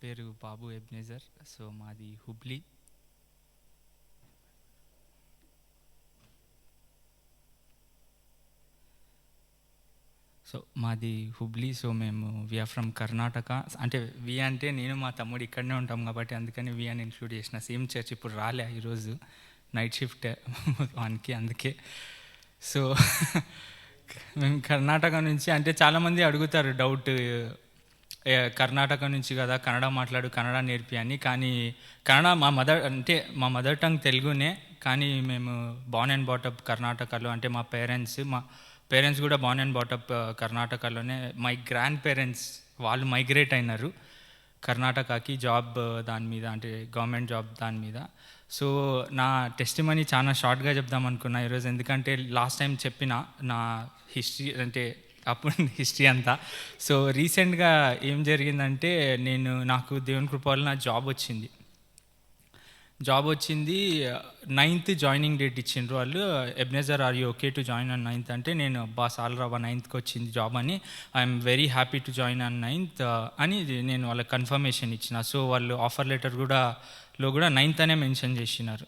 పేరు బాబు Ebenezer. So మాది Hubli. So మేము వీఆర్ ఫ్రమ్ కర్ణాటక. అంటే వి అంటే నేను మా తమ్ముడు ఇక్కడనే ఉంటాం కాబట్టి అందుకని వి అని ఇంక్లూడ్ చేసిన. సేమ్ చర్చ్, ఇప్పుడు రాలే ఈరోజు నైట్ షిఫ్ట్ వానికి, అందుకే. సో మేము కర్ణాటక నుంచి. అంటే చాలామంది అడుగుతారు డౌట్, కర్ణాటక నుంచి కదా, కన్నడ మాట్లాడు, కన్నడ నేర్పి అని. కానీ కన్నడ మా మదర్ టంగ్ తెలుగునే, కానీ మేము బార్న్ అండ్ బాటప్ కర్ణాటకలో. అంటే మా పేరెంట్స్ కూడా బార్న్ అండ్ బాటప్ కర్ణాటకలోనే. మై గ్రాండ్ పేరెంట్స్ వాళ్ళు మైగ్రేట్ అయినారు కర్ణాటకకి జాబ్ దాని మీద, అంటే గవర్నమెంట్ జాబ్ దాని మీద. సో నా టెస్టిమనీ చాలా షార్ట్గా చెప్దాం అనుకున్నా ఈరోజు, ఎందుకంటే లాస్ట్ టైం చెప్పిన నా హిస్టరీ, అంటే అప్పుడు హిస్టరీ అంతా. సో రీసెంట్గా ఏం జరిగిందంటే, నాకు దేవుని కృప వల్ల నా జాబ్ వచ్చింది. 9th జాయినింగ్ డేట్ ఇచ్చిండ్రు వాళ్ళు. Ebenezer, are you okay to join on 9th అంటే నేను అబ్బా సాలరావా 9th వచ్చింది జాబ్ అని, I'm very happy to join on 9th అని నేను వాళ్ళకి కన్ఫర్మేషన్ ఇచ్చిన. సో వాళ్ళు ఆఫర్ లెటర్ కూడా 9th అనే మెన్షన్ చేసినారు.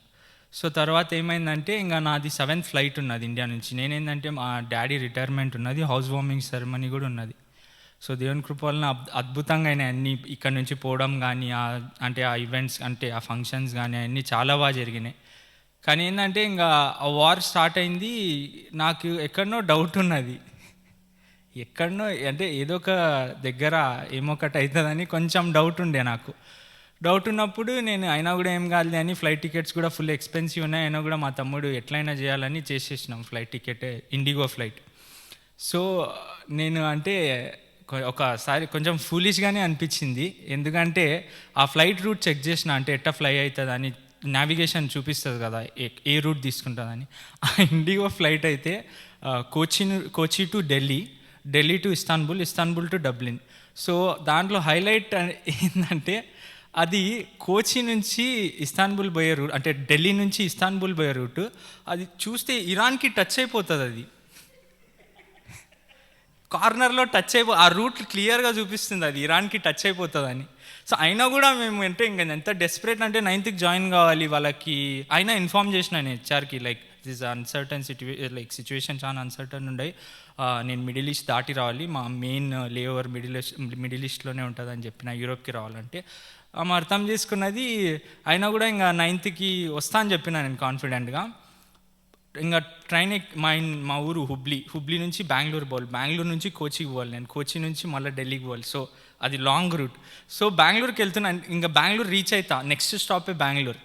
సో తర్వాత ఏమైందంటే, ఇంకా నాది 7th ఫ్లైట్ ఉన్నది ఇండియా నుంచి. నేనేంటంటే మా డాడీ రిటైర్మెంట్ ఉన్నది, హౌస్ వార్మింగ్ సెరమనీ కూడా ఉన్నది. సో దేవుని కృప వలన అద్భుతంగా అయినాయి అన్నీ. ఇక్కడ నుంచి పోవడం కానీ, అంటే ఆ ఈవెంట్స్, అంటే ఆ ఫంక్షన్స్ కానీ అన్నీ చాలా బాగా జరిగినాయి. కానీ ఏంటంటే ఇంకా ఆ వార్ స్టార్ట్ అయింది. నాకు ఎక్కడనో డౌట్ ఉన్నది, ఎక్కడనో అంటే ఏదో ఒక దగ్గర ఏమొకటి అవుతుందని కొంచెం డౌట్ ఉండే నాకు. డౌట్ ఉన్నప్పుడు నేను అయినా కూడా ఏం కాదు అని, ఫ్లైట్ టికెట్స్ కూడా ఫుల్ ఎక్స్పెన్సివ్ ఉన్నాయి, అయినా కూడా మా తమ్ముడు ఎట్లయినా చేయాలని చేసేసినాం flight ticket, IndiGo flight. So నేను అంటే ఒకసారి కొంచెం ఫూలిష్గానే అనిపించింది, ఎందుకంటే ఆ ఫ్లైట్ రూట్ చెక్ చేసిన, అంటే ఎట్లా ఫ్లై అవుతుంది అని నావిగేషన్ చూపిస్తుంది కదా ఏ రూట్ తీసుకుంటుందని. ఆ ఇండిగో ఫ్లైట్ అయితే Kochi to Delhi, Delhi to Istanbul, Istanbul to Dublin. So దాంట్లో హైలైట్ ఏంటంటే, అది కోచి నుంచి ఇస్తాన్బుల్ పోయే రూట్, అంటే ఢిల్లీ నుంచి ఇస్తాన్బుల్ పోయే రూట్. అది చూస్తే ఇరాన్కి టచ్ అయిపోతుంది, అది కార్నర్లో టచ్ ఆ రూట్ క్లియర్గా చూపిస్తుంది, అది ఇరాన్కి టచ్ అయిపోతుందని. సో అయినా కూడా మేము అంటే ఇంకా ఎంత డెస్పరేట్ అంటే 9th జాయిన్ కావాలి వాళ్ళకి. అయినా ఇన్ఫామ్ చేసిన నేను హెచ్ఆర్కి, లైక్ దిస్ అన్సర్టన్ సిచ్యువేషన్ చాలా అన్సర్టన్ ఉండే, నేను మిడిల్ ఈస్ట్ దాటి రావాలి, మా మెయిన్ లేఓవర్ మిడిల్ ఈస్ట్లోనే ఉంటుందని చెప్పిన, యూరోప్కి రావాలంటే. ఆమె అర్థం చేసుకున్నది. అయినా కూడా ఇంకా 9th వస్తా అని చెప్పిన నేను కాన్ఫిడెంట్గా. ఇంకా ట్రైన్ మా ఊరు హుబ్లీ నుంచి బెంగళూరు పోవాలి, బెంగళూరు నుంచి కోచికి పోవాలి, నేను కోచి నుంచి మళ్ళీ ఢిల్లీకి పోవాలి. సో అది లాంగ్ రూట్. సో బెంగళూరుకి వెళ్తున్నాను, ఇంకా బెంగళూరు రీచ్ అవుతా, నెక్స్ట్ స్టాపే బెంగళూరు.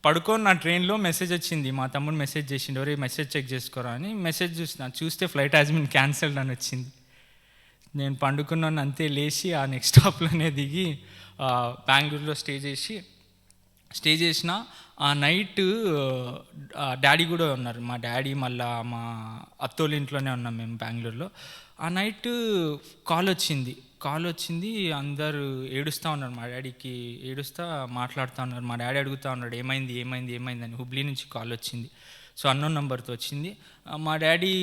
పడుకొని నా ట్రైన్లో మెసేజ్ వచ్చింది, మా తమ్ముడు మెసేజ్ చేసిండు, ఎవరే మెసేజ్ చెక్ చేసుకోరా అని. మెసేజ్ చూస్తే ఫ్లైట్ హ్యాస్ బీన్ క్యాన్సిల్డ్ అని వచ్చింది. నేను పండుకున్నాను అంతే, లేచి ఆ నెక్స్ట్ స్టాప్లోనే దిగి బెంగళూరులో స్టే చేసిన. ఆ నైట్ డాడీ కూడా ఉన్నారు, మా డాడీ మళ్ళీ మా అత్తోళ్ళ ఇంట్లోనే ఉన్నాం మేము బెంగళూరులో. ఆ నైట్ కాల్ వచ్చింది, అందరూ ఏడుస్తూ ఉన్నారు, మా డాడీకి మాట్లాడుతూ ఉన్నారు. మా డాడీ అడుగుతూ ఉన్నాడు, ఏమైంది అని. హుబ్లీ నుంచి కాల్ వచ్చింది. సో అన్నోన్ నెంబర్తో వచ్చింది. మా డాడీ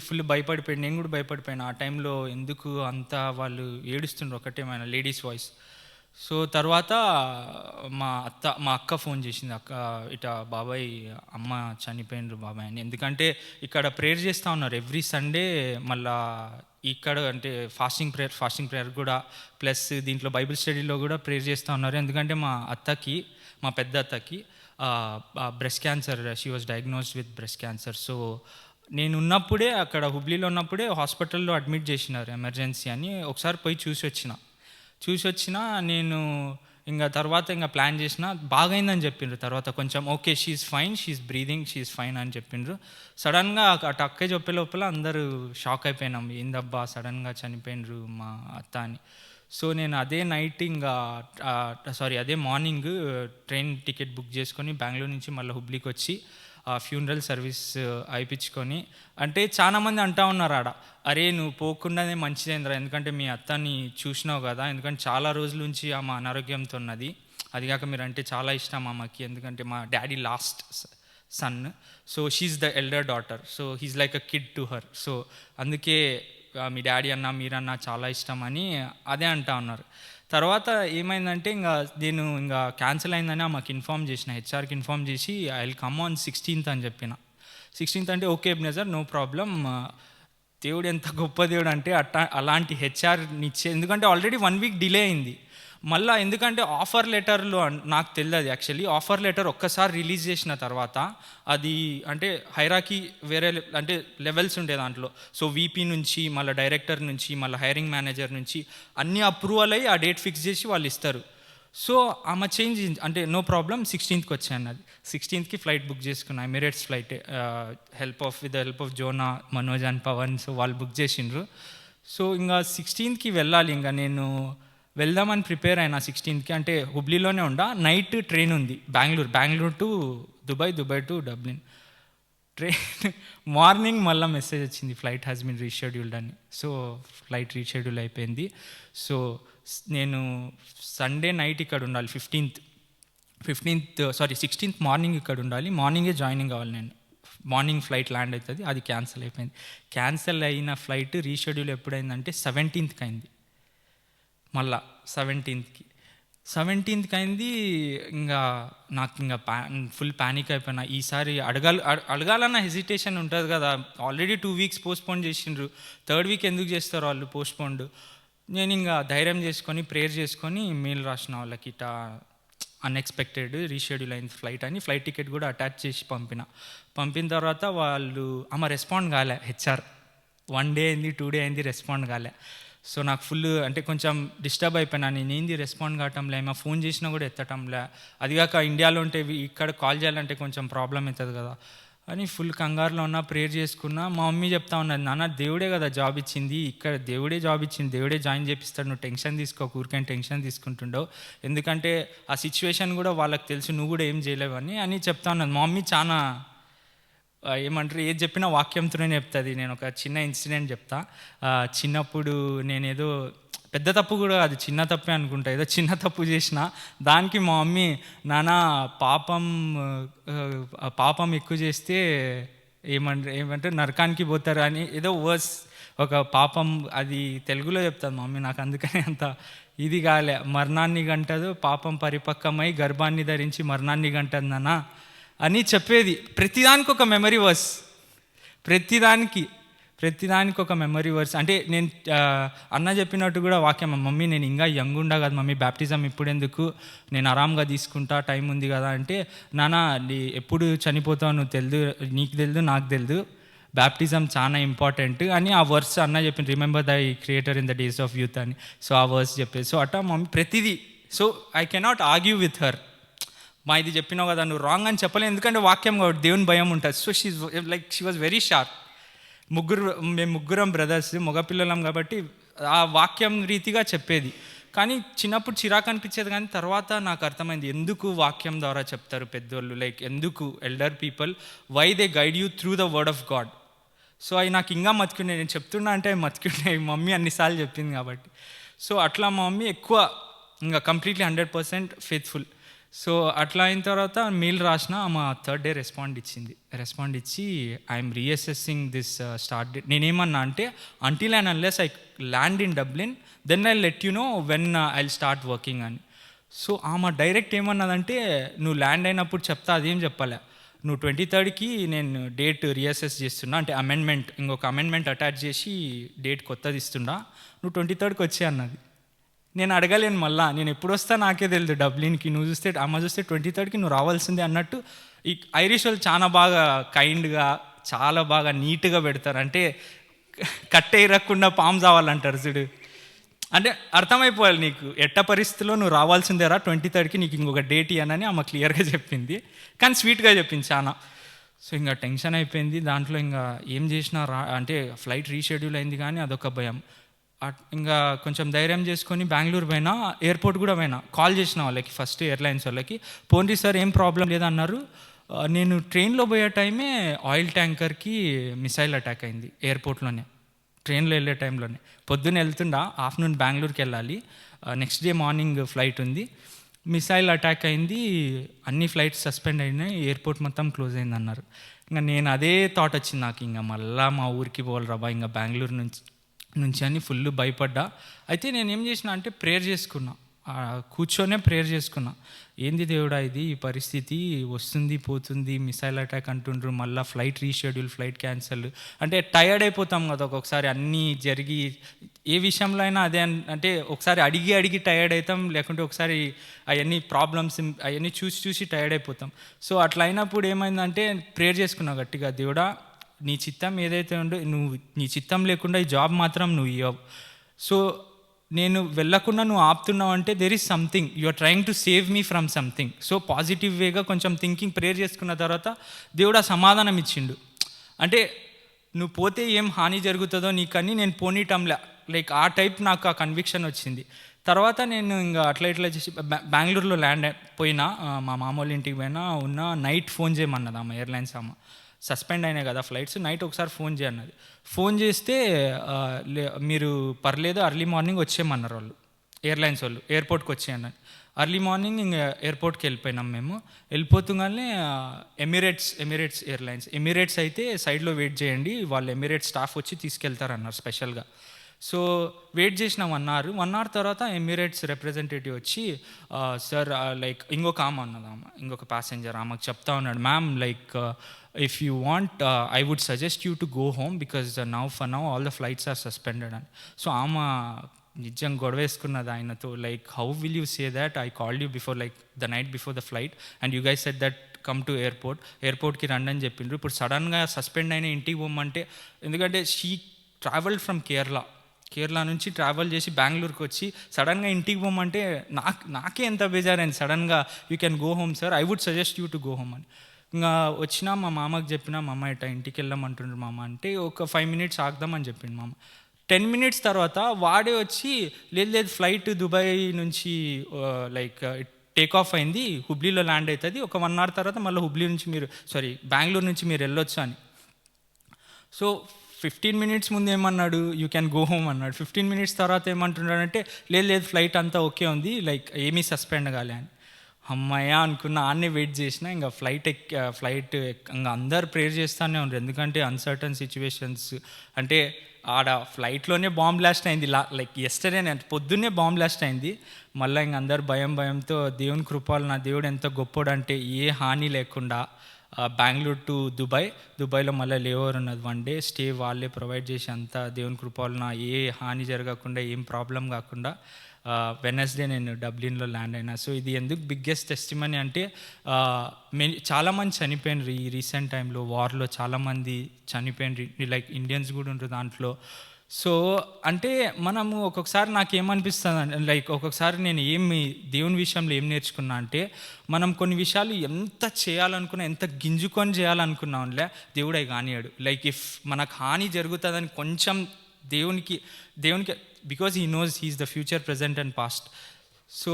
ఫుల్ భయపడిపోయాడు, నేను కూడా భయపడిపోయాను ఆ టైంలో. ఎందుకు అంతా వాళ్ళు ఏడుస్తుండ్రు, ఒకటేమైనా లేడీస్ వాయిస్. సో తర్వాత మా అక్క ఫోన్ చేసింది, అక్క ఇట్లా బాబాయ్ అమ్మ చనిపోయినరు బాబాయ్ అని. ఎందుకంటే ఇక్కడ ప్రేయర్ చేస్తూ ఉన్నారు ఎవ్రీ సండే, మళ్ళా ఇక్కడ అంటే ఫాస్టింగ్ ప్రేయర్ కూడా, ప్లస్ దీంట్లో బైబిల్ స్టడీలో కూడా ప్రేయర్ చేస్తూ ఉన్నారు. ఎందుకంటే మా పెద్ద అత్తకి breast cancer, she was diagnosed with breast cancer. So నేను ఉన్నప్పుడే, అక్కడ హుబ్లీలో ఉన్నప్పుడే హాస్పిటల్లో అడ్మిట్ చేసినారు ఎమర్జెన్సీ అని. ఒకసారి పోయి చూసి వచ్చిన నేను. ఇంకా తర్వాత ఇంకా ప్లాన్ చేసిన, బాగైందని చెప్పిండ్రు తర్వాత, కొంచెం okay she's fine, she's breathing, she's fine అని చెప్పిండ్రు. సడన్గా అటు అక్కే చెప్పే లోపల అందరూ షాక్ అయిపోయినాం, ఏందబ్బా సడన్గా చనిపోయినరు మా అత్త అని. సో నేను అదే మార్నింగ్ ట్రైన్ టికెట్ బుక్ చేసుకొని బెంగళూరు నుంచి మళ్ళీ హుబ్లీకి వచ్చి ఫ్యూనరల్ సర్వీస్ అయిపించుకొని. అంటే చాలామంది అంటూ ఉన్నారు ఆడ, అరే నువ్వు పోకుండానే మంచిదేంద్రా, ఎందుకంటే మీ అత్తని చూసినావు కదా, ఎందుకంటే చాలా రోజుల నుంచి ఆమె అనారోగ్యంతో ఉన్నది. అది కాక మీరు అంటే చాలా ఇష్టం ఆమెకి, ఎందుకంటే మా daddy last son. So she's the elder daughter, so he's like a kid to her. So అందుకే మీ డాడీ అన్న మీరన్నా చాలా ఇష్టం అని అదే అంటా ఉన్నారు. తర్వాత ఏమైందంటే నేను క్యాన్సిల్ అయిందని మాకు ఇన్ఫామ్ చేసిన, హెచ్ఆర్కి ఇన్ఫామ్ చేసి I will come on 16th అని చెప్పిన. 16th అంటే ఓకే ఎబ్నేజర్ నో ప్రాబ్లం. దేవుడు ఎంత గొప్ప దేవుడు అంటే అలాంటి హెచ్ఆర్ని ఇచ్చే, ఎందుకంటే ఆల్రెడీ 1 week డిలే అయింది. మళ్ళీ ఎందుకంటే ఆఫర్ లెటర్లో నాకు తెలియదు యాక్చువల్లీ, ఆఫర్ లెటర్ ఒక్కసారి రిలీజ్ చేసిన తర్వాత అది అంటే హైరాకీ వేరే అంటే లెవెల్స్ ఉండే దాంట్లో. సో వీపీ నుంచి మళ్ళీ డైరెక్టర్ నుంచి మళ్ళీ హైరింగ్ మేనేజర్ నుంచి అన్నీ అప్రూవల్ అయ్యి ఆ డేట్ ఫిక్స్ చేసి వాళ్ళు ఇస్తారు. సో ఆమె చేంజ్ అంటే నో ప్రాబ్లం 16th వచ్చాను. అది 16th ఫ్లైట్ బుక్ చేసుకున్నా, Emirates flight, with the help of Jona, Manoj and Pavan. So వాళ్ళు బుక్ చేసిండ్రు. సో 16th వెళ్ళాలి. నేను వెళ్దామని ప్రిపేర్ అయినా 16th. అంటే హుబ్లీలోనే ఉండా. నైట్ ట్రైన్ ఉంది Bengaluru to Dubai to Dublin train. Morning మళ్ళీ మెసేజ్ వచ్చింది ఫ్లైట్ హ్యాస్ బీన్ రీషెడ్యూల్డ్ అని. సో ఫ్లైట్ రీషెడ్యూల్ అయిపోయింది. సో నేను సండే నైట్ ఇక్కడ ఉండాలి, 16th మార్నింగ్ ఇక్కడ ఉండాలి. మార్నింగే జాయినింగ్ కావాలి నేను. మార్నింగ్ ఫ్లైట్ ల్యాండ్ అవుతుంది, అది క్యాన్సిల్ అయిపోయింది. క్యాన్సిల్ అయిన ఫ్లైట్ రీషెడ్యూల్ ఎప్పుడైందంటే 17th అయింది. మళ్ళా 17th అయింది. నాకు ఫుల్ ప్యానిక్ అయిపోయినా. ఈసారి అడగాలన్న హెజిటేషన్ ఉంటుంది కదా, ఆల్రెడీ 2 weeks పోస్ట్పోన్ చేసిండ్రు, 3rd week ఎందుకు చేస్తారు వాళ్ళు పోస్ట్పోన్డ్. నేను ధైర్యం చేసుకొని ప్రేయర్ చేసుకొని మెయిల్ రాసిన వాళ్ళకి, ఇట్లా అన్ఎక్స్పెక్టెడ్ రీషెడ్యూల్ అయింది ఫ్లైట్ అని. ఫ్లైట్ టికెట్ కూడా అటాచ్ చేసి పంపిన తర్వాత వాళ్ళు రెస్పాండ్ కాలే. హెచ్ఆర్ 1 day అయింది, 2 day అయింది, రెస్పాండ్ కాలే. సో నాకు ఫుల్ అంటే కొంచెం డిస్టర్బ్ అయిపోయినా. నేను ఏంది రెస్పాండ్ కావటంలే, మా ఫోన్ చేసినా కూడా ఎత్తటంలే. అదిగాక ఇండియాలో ఉంటే ఇక్కడ కాల్ చేయాలంటే కొంచెం ప్రాబ్లం అవుతుంది కదా అని ఫుల్ కంగారులో ఉన్నా, ప్రేయర్ చేసుకున్నా. మా మమ్మీ చెప్తా ఉన్నది, నాన్న దేవుడే కదా జాబ్ ఇచ్చింది, ఇక్కడ దేవుడే జాబ్ ఇచ్చింది, దేవుడే జాయిన్ చేపిస్తాడు, నువ్వు టెన్షన్ తీసుకో, ఊరికైనా టెన్షన్ తీసుకుంటుండవు, ఎందుకంటే ఆ సిచ్యువేషన్ కూడా వాళ్ళకి తెలుసు, నువ్వు కూడా ఏం చేయలేవని అని చెప్తా ఉన్నది. మా మమ్మీ చాలా ఏమంటారు, ఏది చెప్పినా వాక్యంతోనే చెప్తుంది. నేను ఒక చిన్న ఇన్సిడెంట్ చెప్తా. చిన్నప్పుడు నేనేదో పెద్ద తప్పు కూడా అది చిన్న తప్పే అనుకుంటా, ఏదో చిన్న తప్పు చేసిన దానికి మా మమ్మీ, నాన్న పాపం ఎక్కువ చేస్తే ఏమంటే నరకానికి పోతారు అని ఏదో వర్స్, ఒక పాపం, అది తెలుగులో చెప్తాను మా మమ్మీ. నాకు అందుకనే అంత ఇది కాలే. మరణాన్ని గంటదు పాపం పరిపక్వమై గర్భాన్ని ధరించి మరణాన్ని గంటది నాన్న అని చెప్పేది. ప్రతిదానికి ఒక మెమరీ వర్స్, ప్రతిదానికి ఒక మెమరీ వర్స్. అంటే నేను అన్న చెప్పినట్టు కూడా వాక్యం, మమ్మీ నేను ఇంకా యంగ్ ఉండా కదా మమ్మీ, బ్యాప్టిజం ఇప్పుడు ఎందుకు, నేను ఆరాంగా తీసుకుంటా, టైం ఉంది కదా అంటే, నాన్న ఎప్పుడు చనిపోతావు నువ్వు తెలియదు, నీకు తెలియదు నాకు తెలియదు, బ్యాప్టిజం చాలా ఇంపార్టెంట్ అని ఆ వర్స్ అన్న చెప్పింది. రిమెంబర్ దై creator in the days of youth అని. సో ఆ వర్స్ చెప్పేది. సో అట్లా మమ్మీ ప్రతిదీ. So I cannot argue with her, మా ఇది చెప్పినావు కదా నువ్వు రాంగ్ అని చెప్పలేదు, ఎందుకంటే వాక్యం కాబట్టి దేవుని భయం ఉంటుంది. So she was very sharp. మేము ముగ్గురం బ్రదర్స్, మగపిల్లలం కాబట్టి ఆ వాక్యం రీతిగా చెప్పేది. కానీ చిన్నప్పుడు చిరాకు అనిపించేది, కానీ తర్వాత నాకు అర్థమైంది ఎందుకు వాక్యం ద్వారా చెప్తారు పెద్దోళ్ళు, ఎందుకు elder people, why they guide you through the word of God. So అవి నాకు ఇంకా మతికున్నాయి, నేను చెప్తున్నా అంటే అవి మతికున్నాయి, మమ్మీ అన్నిసార్లు చెప్పింది కాబట్టి. సో అట్లా మా మమ్మీ ఎక్కువ కంప్లీట్లీ 100% ఫెయిత్ఫుల్. సో అట్లా అయిన తర్వాత మెయిల్ రాసిన, మా 3rd day రెస్పాండ్ ఇచ్చి I'm reassessing this start date. నేనేమన్నా అంటే until and unless I land in Dublin then I let you know when I start working అని. సో ఆమె డైరెక్ట్ ఏమన్నదంటే, నువ్వు ల్యాండ్ అయినప్పుడు చెప్తా, అదేం చెప్పలే, నువ్వు 23rd నేను డేట్ రీఅసెస్ చేస్తున్నా, అంటే ఇంకొక అమెండ్మెంట్ అటాచ్ చేసి డేట్ కొత్తది ఇస్తుండా, నువ్వు 23rd వచ్చే అన్నది. నేను అడగలేను మళ్ళా, నేను ఎప్పుడు వస్తా నాకే తెలియదు డబ్లిన్కి, నువ్వు చూస్తే అమ్మ చూస్తే 23rd నువ్వు రావాల్సిందే అన్నట్టు. ఈ ఐరిష్ వాళ్ళు చాలా బాగా కైండ్గా, చాలా బాగా నీట్గా పెడతారు. అంటే కట్టె ఇరగకుండా పాము చావాలంటారు చూడు, అంటే అర్థమైపోవాలి నీకు ఎట్ట పరిస్థితిలో నువ్వు రావాల్సిందేరా 23rd నీకు ఇంకొక డేట్ ఇవ్వనని ఆమె క్లియర్గా చెప్పింది, కానీ స్వీట్గా చెప్పింది చాలా. సో ఇంకా టెన్షన్ అయిపోయింది. దాంట్లో ఇంకా ఏం చేసినా అంటే ఫ్లైట్ రీషెడ్యూల్ అయింది, కానీ అదొక భయం. ఇంకా కొంచెం ధైర్యం చేసుకొని బెంగళూరు పోయినా, ఎయిర్పోర్ట్ కూడా పోయినా, కాల్ చేసిన వాళ్ళకి, ఫస్ట్ ఎయిర్లైన్స్ వాళ్ళకి, పోండి సార్ ఏం ప్రాబ్లం లేదన్నారు. నేను ట్రైన్లో పోయే టైమే ఆయిల్ ట్యాంకర్కి మిసైల్ అటాక్ అయింది ఎయిర్పోర్ట్లోనే, ట్రైన్లో వెళ్ళే టైంలోనే. పొద్దున్న వెళ్తుండా, ఆఫ్టర్నూన్ బెంగళూరుకి వెళ్ళాలి, నెక్స్ట్ డే మార్నింగ్ ఫ్లైట్ ఉంది, మిసైల్ అటాక్ అయింది, అన్ని ఫ్లైట్స్ సస్పెండ్ అయినాయి, ఎయిర్పోర్ట్ మొత్తం క్లోజ్ అయింది అన్నారు. ఇంకా నేను అదే థాట్ వచ్చింది నాకు, ఇంకా మళ్ళీ మా ఊరికి పోవాలి రాబా ఇంకా బెంగళూరు నుంచి అని ఫుల్ భయపడ్డా. అయితే నేను ఏం చేసిన అంటే ప్రేయర్ చేసుకున్నా, కూర్చొనే ప్రేయర్ చేసుకున్నా. ఏంది దేవుడా ఇది, ఈ పరిస్థితి వస్తుంది పోతుంది, మిసైల్ అటాక్ అంటుండ్రు, మళ్ళీ ఫ్లైట్ రీషెడ్యూల్, ఫ్లైట్ క్యాన్సల్. అంటే టయర్డ్ అయిపోతాం కదా ఒక్కొక్కసారి, అన్నీ జరిగి ఏ విషయంలో అయినా అదే. అంటే ఒకసారి అడిగి అడిగి టయర్డ్ అవుతాం, లేకుంటే ఒకసారి అవన్నీ ప్రాబ్లమ్స్ అవన్నీ చూసి చూసి టయర్డ్ అయిపోతాం. సో అట్లా అయినప్పుడు ఏమైందంటే ప్రేయర్ చేసుకున్నా గట్టిగా, దేవుడా నీ చిత్తం ఏదైతే ఉందో, నువ్వు నీ చిత్తం లేకుండా ఈ జాబ్ మాత్రం నువ్వు ఇవ్వవు. సో నేను వెళ్ళకుండా నువ్వు ఆపుతున్నావు అంటే there is something, you are trying to save me from something. So positive వేగా కొంచెం థింకింగ్, ప్రేయర్ చేసుకున్న తర్వాత దేవుడు ఆ సమాధానం ఇచ్చిండు. అంటే నువ్వు పోతే ఏం హాని జరుగుతుందో నీకని నేను పోనీటంలా, లైక్ ఆ టైప్ నాకు ఆ కన్విక్షన్ వచ్చింది. తర్వాత నేను ఇంకా అట్లా ఇట్లా చేసి బెంగళూరులో ల్యాండ్ పోయినా, మా మామూలు ఇంటికి పోయినా, ఉన్న నైట్ ఫోన్ చేయమన్నది ఆమె, ఎయిర్లైన్స్ ఆమె. సస్పెండ్ అయినాయి కదా ఫ్లైట్స్, నైట్ ఒకసారి ఫోన్ చేయన్నది. ఫోన్ చేస్తే మీరు పర్లేదు అర్లీ మార్నింగ్ వచ్చేయమన్నారు వాళ్ళు, ఎయిర్లైన్స్ వాళ్ళు, ఎయిర్పోర్ట్కి వచ్చేయన్నది. అర్లీ మార్నింగ్ ఇంకా ఎయిర్పోర్ట్కి వెళ్ళిపోయినాం మేము. వెళ్ళిపోతుంగానే ఎమిరేట్స్ ఎయిర్లైన్స్ అయితే సైడ్లో వెయిట్ చేయండి, వాళ్ళు ఎమిరేట్స్ స్టాఫ్ వచ్చి తీసుకెళ్తారన్నారు స్పెషల్గా. సో వెయిట్ చేసిన 1 hour తర్వాత ఎమిరేట్స్ రిప్రజెంటేటివ్ వచ్చి, సార్ లైక్ ఇంకొక ఆమె ఉన్నది, ఇంకొక ప్యాసింజర్ ఆమెకు చెప్తా ఉన్నాడు, ma'am like if you want I would suggest you to go home because for now all the flights are suspended అని. సో ఆమె నిజంగా గొడవేసుకున్నది ఆయనతో, like how will you say that, I called you before like the night before the flight and you guys said that come to ఎయిర్పోర్ట్కి రండి అని చెప్పిండ్రు. ఇప్పుడు సడన్గా సస్పెండ్ అయిన ఇంటికి పోమంటే, ఎందుకంటే షీ ట్రావెల్డ్ ఫ్రమ్ కేరళ నుంచి ట్రావెల్ చేసి బెంగళూరుకి వచ్చి సడన్గా ఇంటికి పోమంటే నాకే ఎంత బేజారైంది. సడన్గా you can go home sir, I would suggest you to go home అని. ఇంకా వచ్చినా మా మామకి చెప్పినా, మా అమ్మ ఇట్లా ఇంటికి వెళ్ళమంటుండ్రు మామ అంటే, ఒక 5 minutes ఆగుదామని చెప్పిండు మామ. 10 minutes తర్వాత వాడే వచ్చి, లేదు ఫ్లైట్ దుబాయ్ నుంచి లైక్ టేక్ ఆఫ్ అయింది, హుబ్లీలో ల్యాండ్ అవుతుంది, ఒక 1 hour తర్వాత మళ్ళీ బెంగళూరు నుంచి మీరు వెళ్ళొచ్చు అని. సో 15 minutes ముందు ఏమన్నాడు, యూ క్యాన్ గో హోమ్ అన్నాడు. 15 minutes తర్వాత ఏమంటున్నాడంటే, లేదు ఫ్లైట్ అంతా ఓకే ఉంది, లైక్ ఏమీ సస్పెండ్ కాలే అని. అమ్మాయ అనుకున్న, ఆన్నే వెయిట్ చేసిన. ఇంకా ఫ్లైట్ ఇంకా అందరు ప్రేయర్ చేస్తూనే ఉన్నారు, ఎందుకంటే అన్సర్టన్ సిచ్యువేషన్స్. అంటే ఆడ ఫ్లైట్లోనే బాంబ్ బ్లాస్ట్ అయింది, లైక్ ఎస్టర్డే అంటే పొద్దున్నే బాంబ్ బ్లాస్ట్ అయింది. మళ్ళీ ఇంక అందరు భయంతో, దేవుని కృపలు, నా దేవుడు ఎంత గొప్పోడంటే ఏ హాని లేకుండా బెంగళూరు టు దుబాయ్లో మళ్ళీ లేఓవర్ ఉన్నది, 1 day స్టే వాళ్ళే ప్రొవైడ్ చేసి, అంతా దేవుని కృపలన ఏ హాని జరగకుండా, ఏం ప్రాబ్లం కాకుండా వెనస్డే నేను డబ్లిన్లో ల్యాండ్ అయినా. సో ఇది ఎందుకు బిగ్గెస్ట్ టెస్టిమనీ అంటే, చాలామంది చనిపోయినారు ఈ రీసెంట్ టైంలో, వార్లో చాలామంది చనిపోయినారు, లైక్ ఇండియన్స్ కూడా ఉంటారు దాంట్లో. సో అంటే మనము ఒక్కొక్కసారి నాకేమనిపిస్తుంది, లైక్ ఒక్కొక్కసారి నేను దేవుని విషయంలో ఏం నేర్చుకున్నా అంటే, మనం కొన్ని విషయాలు ఎంత చేయాలనుకున్నా, ఎంత గింజుకొని చేయాలనుకున్నాంలే, దేవుడు అవి కానియాడు. లైక్ ఇఫ్ మనకు హాని జరుగుతుందని కొంచెం దేవునికి because he knows he's the future, present and past. So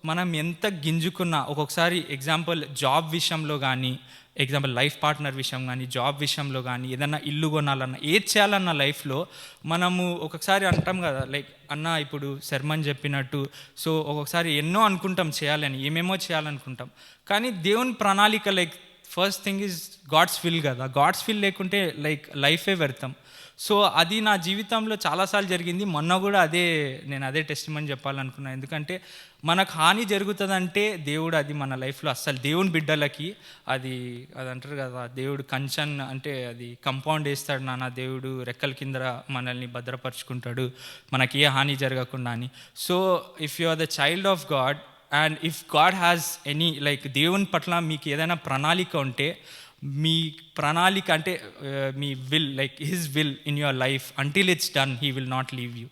మనం ఎంత గింజుకున్నా, ఒక్కొక్కసారి ఎగ్జాంపుల్ జాబ్ విషయంలో కానీ, ఎగ్జాంపుల్ లైఫ్ పార్ట్నర్ విషయం కానీ, జాబ్ విషయంలో కానీ, ఏదన్నా ఇల్లు కొనాలన్నా, ఏది చేయాలన్న లైఫ్లో మనము ఒక్కొక్కసారి అంటాం కదా, లైక్ అన్న ఇప్పుడు శర్మన్ చెప్పినట్టు. సో ఒక్కొక్కసారి ఎన్నో అనుకుంటాం చేయాలని, ఏమేమో చేయాలనుకుంటాం, కానీ దేవుని ప్రణాళిక, like first thing is God's will కదా. గాడ్స్ విల్ లేకుంటే లైక్ లైఫే వ్యర్థం. సో అది నా జీవితంలో చాలాసార్లు జరిగింది. మొన్న కూడా నేను అదే టెస్టిమనీ చెప్పాలనుకున్నాను, ఎందుకంటే మనకు హాని జరుగుతుందంటే దేవుడు అది మన లైఫ్లో అస్సలు, దేవుని బిడ్డలకి అది అంటారు కదా, దేవుడు కంచన్ అంటే అది కంపౌండ్ వేస్తాడు నాన్న, దేవుడు రెక్కల కింద మనల్ని భద్రపరుచుకుంటాడు, మనకి ఏ హాని జరగకుండా అని. So if you are the child of God and if God has any like, దేవుని పట్ల మీకు ఏదైనా ప్రణాళిక ఉంటే, మీ ప్రణాళిక అంటే మీ will, like his will in your life, until it's done he will not leave you.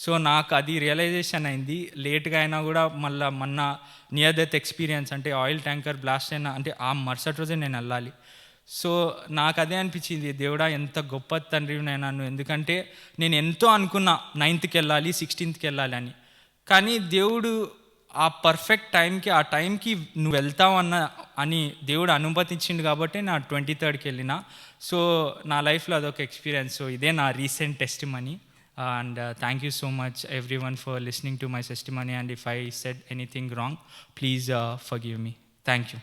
So నాకు అది రియలైజేషన్ అయింది. లేట్గా అయినా కూడా మొన్న నియర్ డెత్ ఎక్స్పీరియన్స్, అంటే ఆయిల్ ట్యాంకర్ బ్లాస్ట్ అయినా అంటే ఆ మరుసటి రోజే నేను వెళ్ళాలి. సో నాకు అదే అనిపించింది, దేవుడా ఎంత గొప్ప తండ్రి నన్ను, ఎందుకంటే నేను ఎంతో అనుకున్నా 9th వెళ్ళాలి, 16th వెళ్ళాలి అని, కానీ దేవుడు ఆ పర్ఫెక్ట్ టైంకి, ఆ టైంకి నువ్వు వెళ్తావు అని దేవుడు అనుమతించిండు కాబట్టి నా 23rd వెళ్ళిన. సో నా లైఫ్లో అదొక ఎక్స్పీరియన్స్. సో ఇదే నా recent testimony. And thank you so much everyone for listening to my testimony, and if I said anything wrong, please forgive me. Thank you.